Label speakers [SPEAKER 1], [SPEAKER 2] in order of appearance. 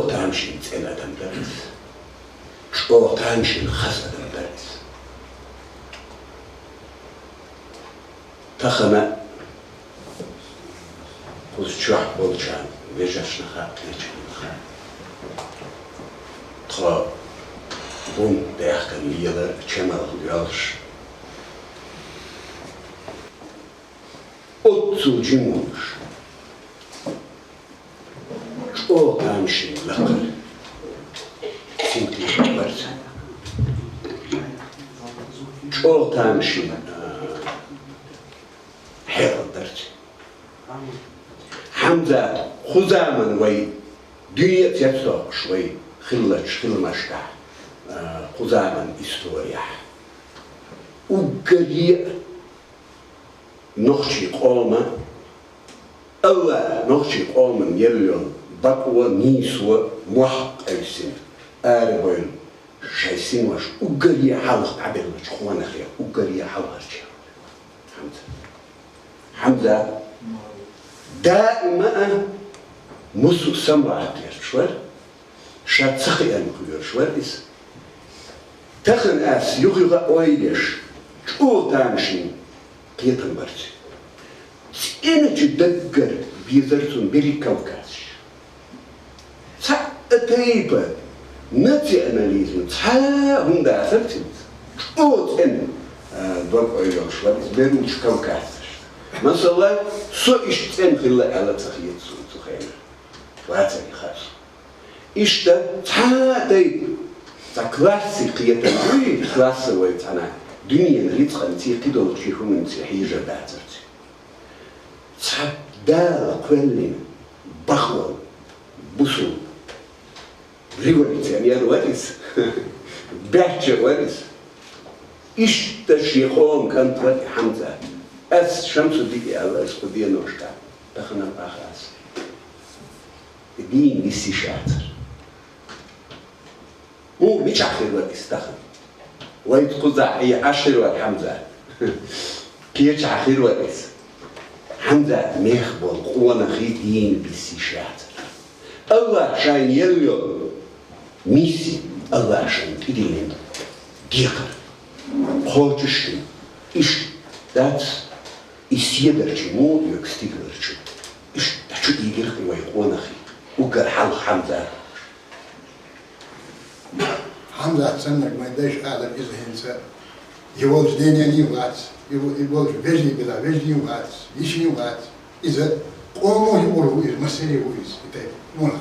[SPEAKER 1] تامشين تسأل أدم درس شو تامشين خس أدم درس تخمة خذ شح بولشان ويجش نخاء ليش نخاء تخا بوم بيحكم ليلا كمال يالش أتو جموش شو تامشين لقل سنتي برز شو تامشين حيرة درس حمزة خزامن وي دنيا تيسوق شوي خلش خلمشكا خزامن استوريح وقريء نخشي قومة ألا نخشي قومن يليون بقوة نيسوة محق أيسين آربين شايسين وش وقريء حلق عبير وش خوانا خير وقريء حلق حمزة دائما مسو سمرة شوار شاد سخي أن كل شوار إس تخن أس يغيغ أويلش شو تامشين قيتن برتي إنه تدقر بيزرتون بري كوكاش سا تيبا نتي أناليزم تا هم دا أثرتين شو تن دوك أويلش شوار إس بيروش كوكاش مثلا سو إشتن في الله على تخيط سو تخيل وهذا يخاف إشتا تا دايب تا كلاسيكية تنوي كلاس ويتانا دنيا نريد خنتي كده تشيفو من تحيجة باترت تا دال كلين بخول بوسو ريوريت يعني الوارث بحجة وارث إشتا شيخون كانت وقت حمزة أس شمس ديكي الله اسقدية نوشتا بخنا بأخاس دين لسي شاتر مو مش آخر وقت استخن ويتقضع أي 10 وقت حمزة كيش آخر وقت حمزة ميخبر قوانا خي دين لسي شاتر الله شاين يليو ميسي الله شاين تدين ديقر خوتشتن إيش that's يسيدرشي مو يكستيغلرشي إيش تحشو يجرخي ويقونخي وقال حل حمزة
[SPEAKER 2] حمزة سنك ما يداش أعلم إذا هنسا يولش دينيا نيوغات يولش فيجي بلا فيجي نيوغات يشي نيوغات إذا قوموا يقولوا إذا مسيري وإذا مونا